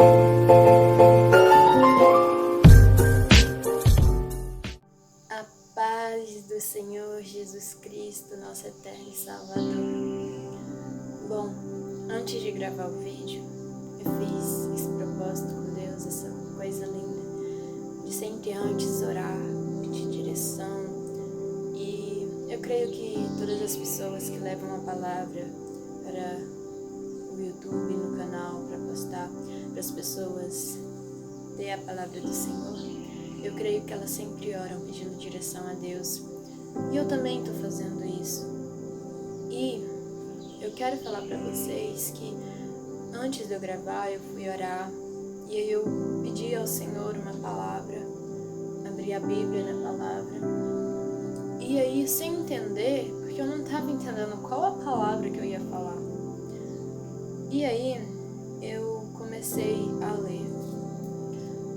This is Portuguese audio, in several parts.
A paz do Senhor Jesus Cristo, nosso eterno Salvador. Bom, antes de gravar o vídeo, eu fiz esse propósito com Deus, essa coisa linda, de sempre antes orar, pedir direção. E eu creio que todas as pessoas que levam a palavra para o YouTube, no canal, para postar, para as pessoas ter a palavra do Senhor, eu creio que elas sempre oram pedindo direção a Deus. E eu também estou fazendo isso. E eu quero falar para vocês que antes de eu gravar, eu fui orar e aí eu pedi ao Senhor uma palavra, abri a Bíblia na palavra. E aí, sem entender, porque eu não estava entendendo qual a palavra que eu ia falar. E aí, eu comecei a ler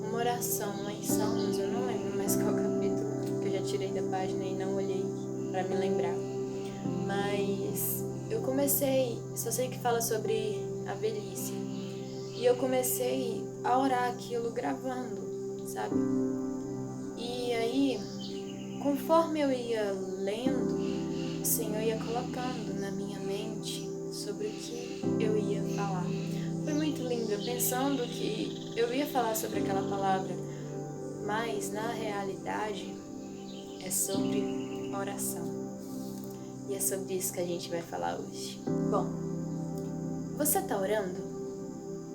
uma oração lá em Salmos, eu não lembro mais qual capítulo, que eu já tirei da página e não olhei para me lembrar. Mas eu comecei, só sei que fala sobre a velhice. E eu comecei a orar aquilo gravando, sabe? E aí, conforme eu ia lendo, o Senhor ia colocando na minha mente sobre o que eu ia falar. Foi muito lindo, eu pensando que eu ia falar sobre aquela palavra, mas na realidade é sobre oração. E é sobre isso que a gente vai falar hoje. Bom, você tá orando?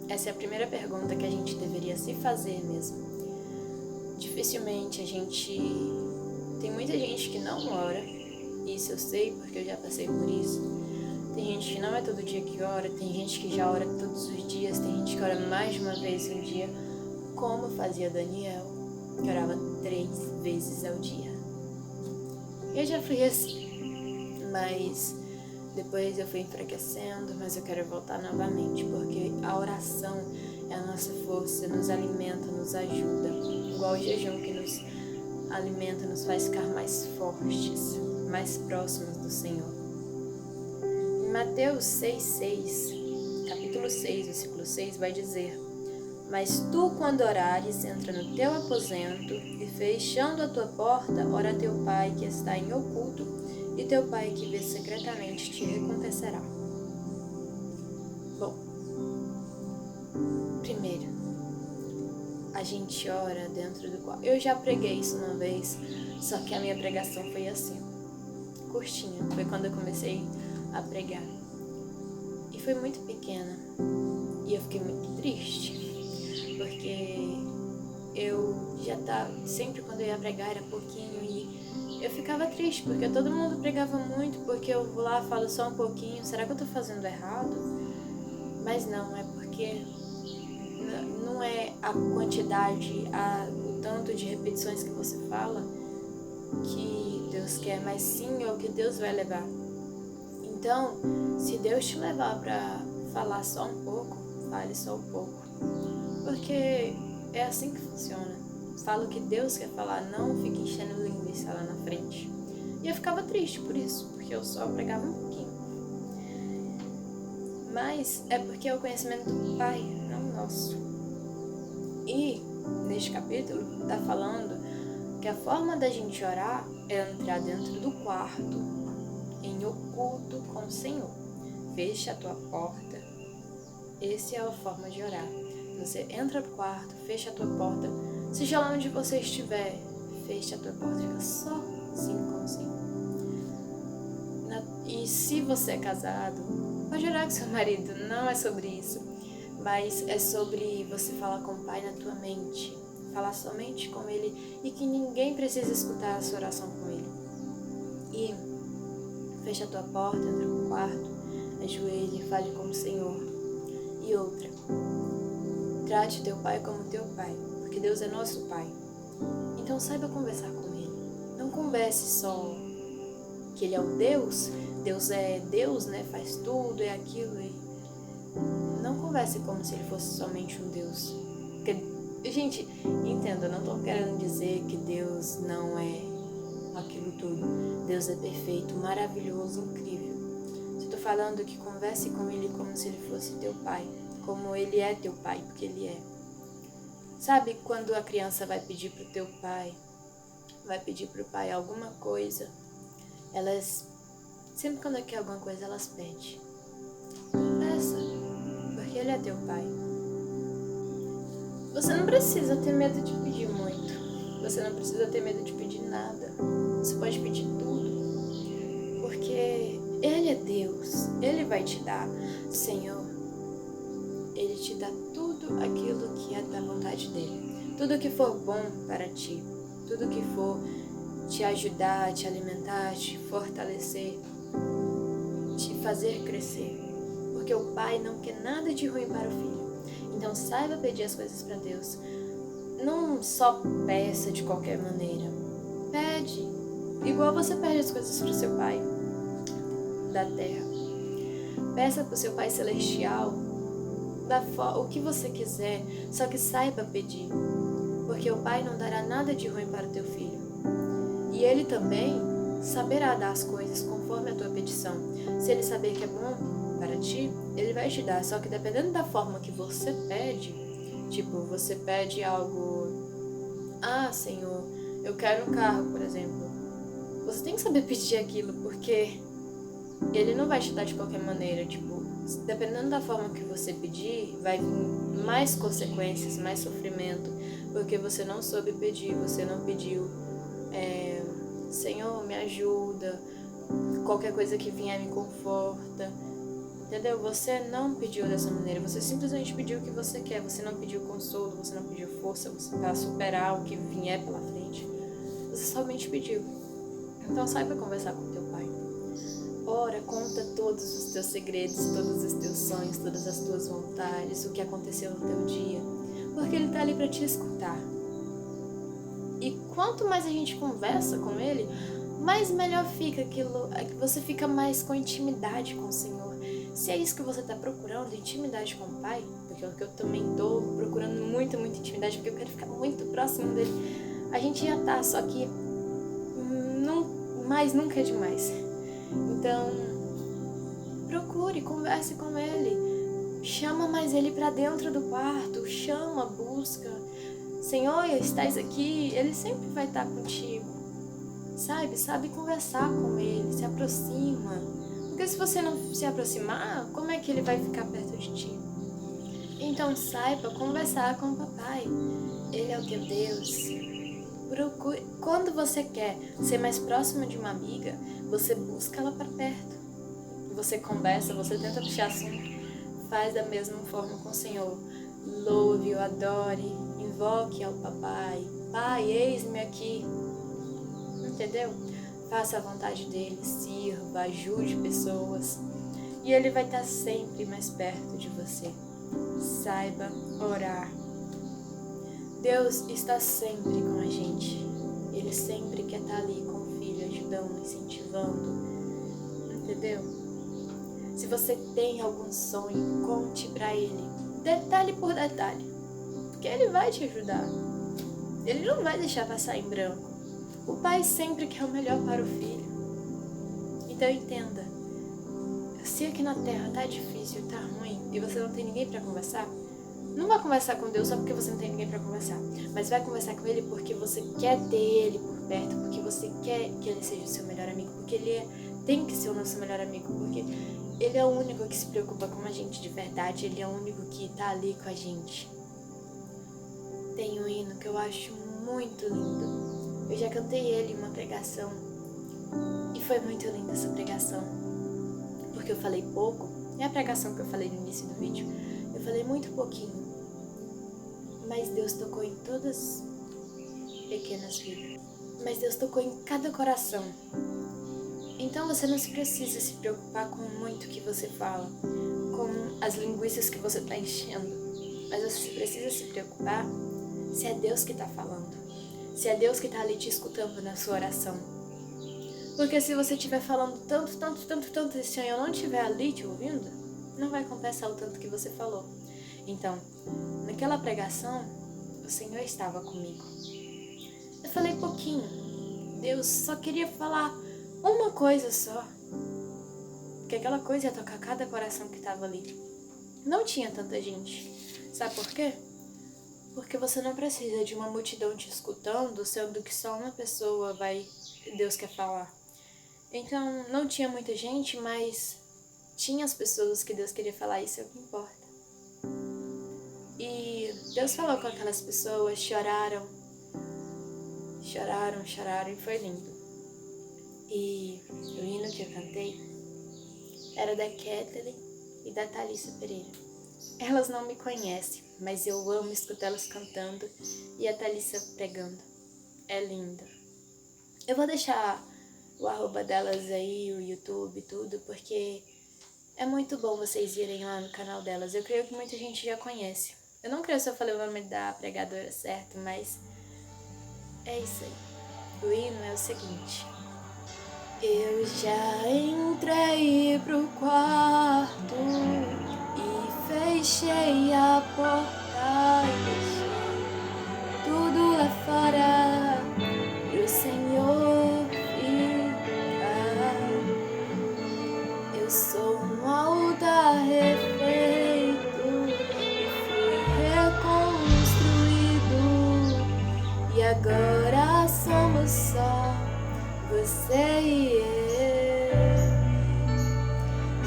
Essa é a primeira pergunta que a gente deveria se fazer mesmo. Dificilmente a gente... Tem muita gente que não ora, isso eu sei porque eu já passei por isso. Tem gente que não é todo dia que ora, tem gente que já ora todos os dias, tem gente que ora mais de uma vez no dia, como fazia Daniel, que orava 3 vezes ao dia. Eu já fui assim, mas depois eu fui enfraquecendo, mas eu quero voltar novamente, porque a oração é a nossa força, nos alimenta, nos ajuda, igual o jejum que nos alimenta, nos faz ficar mais fortes, mais próximos do Senhor. Em Mateus 6,6, capítulo 6, versículo 6, vai dizer: Mas tu, quando orares, entra no teu aposento e, fechando a tua porta, ora a teu Pai que está em oculto, e teu Pai que vê secretamente te recompensará. Bom, primeiro, a gente ora dentro do quarto. Eu já preguei isso uma vez, só que a minha pregação foi assim, curtinha. Foi quando eu comecei a pregar. E foi muito pequena. E eu fiquei muito triste, porque eu já tava... Sempre quando eu ia pregar era pouquinho e eu ficava triste, porque todo mundo pregava muito, porque eu vou lá, falo só um pouquinho. Será que eu tô fazendo errado? Mas não, é porque não é a quantidade, o tanto de repetições que você fala que Deus quer, mas sim é o que Deus vai levar. Então, se Deus te levar para falar só um pouco, fale só um pouco. Porque é assim que funciona. Fala o que Deus quer falar, não fique enchendo linguiça lá na frente. E eu ficava triste por isso, porque eu só pregava um pouquinho. Mas é porque é o conhecimento do Pai, não nosso. E neste capítulo está falando que a forma da gente orar é entrar dentro do quarto, em oculto com o Senhor. Fecha a tua porta. Essa é a forma de orar. Você entra no quarto, fecha a tua porta. Seja lá onde você estiver, fecha a tua porta. Fica só assim com o Senhor. E se você é casado, pode orar com seu marido. Não é sobre isso. Mas é sobre você falar com o Pai na tua mente. Falar somente com Ele e que ninguém precisa escutar a sua oração com Ele. E fecha a tua porta, entra no quarto, ajoelhe, fale com o Senhor. E outra, trate teu Pai como teu Pai, porque Deus é nosso Pai. Então saiba conversar com Ele. Não converse só que Ele é o Deus, Deus é Deus, né? Faz tudo, é aquilo. Não converse como se Ele fosse somente um Deus. Porque, gente, entenda, eu não estou querendo dizer que Deus não é aquilo tudo. Deus é perfeito, maravilhoso, incrível. Estou falando que converse com Ele como se Ele fosse teu Pai. como Ele é teu pai, porque Ele é. Sabe quando a criança vai pedir pro teu pai, vai pedir pro pai alguma coisa, elas, sempre quando quer alguma coisa, elas pedem. Peça, porque Ele é teu pai. Você não precisa ter medo de pedir muito. Você não precisa ter medo de pedir nada. Você pode pedir tudo, porque Ele é Deus. Ele vai te dar. Senhor, Ele te dá tudo aquilo que é da vontade dEle. Tudo que for bom para ti. Tudo que for te ajudar, te alimentar, te fortalecer, te fazer crescer. Porque o Pai não quer nada de ruim para o Filho. Então saiba pedir as coisas para Deus. Não só peça de qualquer maneira. Pede. Igual você pede as coisas para o seu Pai da terra. Peça para o seu Pai celestial o que você quiser, só que saiba pedir. Porque o Pai não dará nada de ruim para o teu filho. E Ele também saberá dar as coisas conforme a tua petição. Se Ele saber que é bom para ti, Ele vai te dar. Só que dependendo da forma que você pede, tipo, você pede algo... Ah, Senhor, eu quero um carro, por exemplo. Você tem que saber pedir aquilo, porque Ele não vai te dar de qualquer maneira. Tipo, dependendo da forma que você pedir, vai vir mais consequências, mais sofrimento, porque você não soube pedir, você não pediu. Senhor, me ajuda, qualquer coisa que vier me conforta, entendeu? Você não pediu dessa maneira, você simplesmente pediu o que você quer, você não pediu consolo, você não pediu força para superar o que vier pela frente, você somente pediu. Então saiba conversar com teu Pai. Ora, conta todos os teus segredos, todos os teus sonhos, todas as tuas vontades, o que aconteceu no teu dia, porque Ele está ali para te escutar. E quanto mais a gente conversa com Ele, mais melhor fica aquilo, você fica mais com intimidade com o Senhor. Se é isso que você está procurando, intimidade com o Pai, porque é o que eu também estou procurando muita intimidade, porque eu quero ficar muito próximo dEle. A gente já tá, só que mais nunca é demais. Então, procure, converse com Ele. Chama mais Ele para dentro do quarto, chama, busca. Senhor, estás aqui, Ele sempre vai estar contigo, sabe conversar com Ele, se aproxima, porque se você não se aproximar, como é que Ele vai ficar perto de ti? Então saiba conversar com o Papai, Ele é o teu Deus. Procure. Quando você quer ser mais próximo de uma amiga, você busca ela para perto, você conversa, você tenta puxar assunto, faz da mesma forma com o Senhor, louve-o, adore, invoque ao Papai. Pai, eis-me aqui. Entendeu? Faça a vontade dEle, sirva, ajude pessoas. E Ele vai estar sempre mais perto de você. Saiba orar. Deus está sempre com a gente. Ele sempre quer estar ali com o filho, ajudando, incentivando. Entendeu? Se você tem algum sonho, conte pra Ele. Detalhe por detalhe. Porque Ele vai te ajudar. Ele não vai deixar passar em branco. O Pai sempre quer o melhor para o filho. Então entenda. Se aqui na Terra tá difícil, tá ruim, e você não tem ninguém pra conversar, não vai conversar com Deus só porque você não tem ninguém pra conversar. Mas vai conversar com Ele porque você quer ter Ele por perto, porque você quer que Ele seja o seu melhor amigo, porque Ele tem que ser o nosso melhor amigo, porque Ele é o único que se preocupa com a gente de verdade, Ele é o único que tá ali com a gente. Tem um hino que eu acho muito lindo. Eu já cantei ele em uma pregação e foi muito linda essa pregação, porque eu falei pouco. É a pregação que eu falei no início do vídeo. Eu falei muito pouquinho, mas Deus tocou em todas pequenas vidas. Mas Deus tocou em cada coração. Então você não precisa se preocupar com muito que você fala, com as linguiças que você está enchendo, mas você precisa se preocupar se é Deus que está falando, se é Deus que está ali te escutando na sua oração. Porque se você estiver falando tanto, e o Senhor não estiver ali te ouvindo, não vai compensar o tanto que você falou. Então, naquela pregação, o Senhor estava comigo. Eu falei pouquinho. Deus só queria falar uma coisa só, porque aquela coisa ia tocar cada coração que estava ali. não tinha tanta gente. Sabe por quê? Porque você não precisa de uma multidão te escutando, sendo que só uma pessoa Deus quer falar. Então, não tinha muita gente, mas tinha as pessoas que Deus queria falar, isso é o que importa. E Deus falou com aquelas pessoas, choraram, e foi lindo. E o hino que eu cantei era da Kathleen e da Thalissa Pereira. Elas não me conhecem, mas eu amo escutar elas cantando e a Thalissa pregando. É linda. Eu vou deixar o arroba delas aí, o YouTube, tudo, porque é muito bom vocês irem lá no canal delas. Eu creio que muita gente já conhece. Eu não creio se eu falei o nome da pregadora certo, mas é isso aí. O hino é o seguinte: eu já entrei pro quarto e fechei a porta e deixei tudo lá fora pro Senhor ficar. Eu sou um altar refeito e fui reconstruído, e agora somos só você e eu.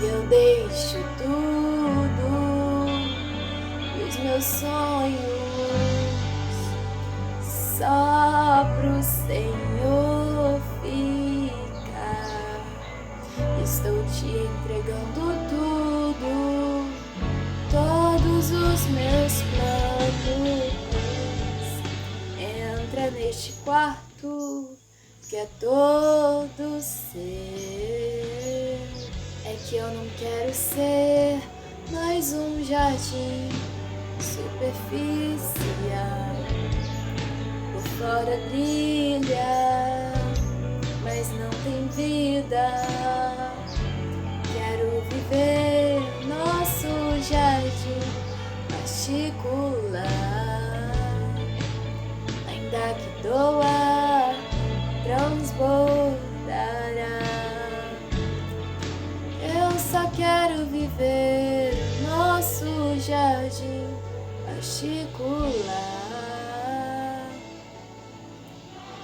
Eu deixo tudo e os meus sonhos só pro Senhor ficar. Estou te entregando tudo, todos os meus planos. Entra neste quarto que é todo seu. É que eu não quero ser mais um jardim superficial. Por fora brilha, mas não tem vida. Quero viver nosso jardim particular, ainda que doa, transbordará. Eu só quero viver nosso jardim particular,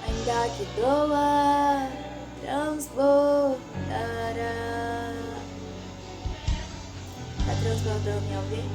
ainda que doa, transbordará. Tá transbordando em alguém?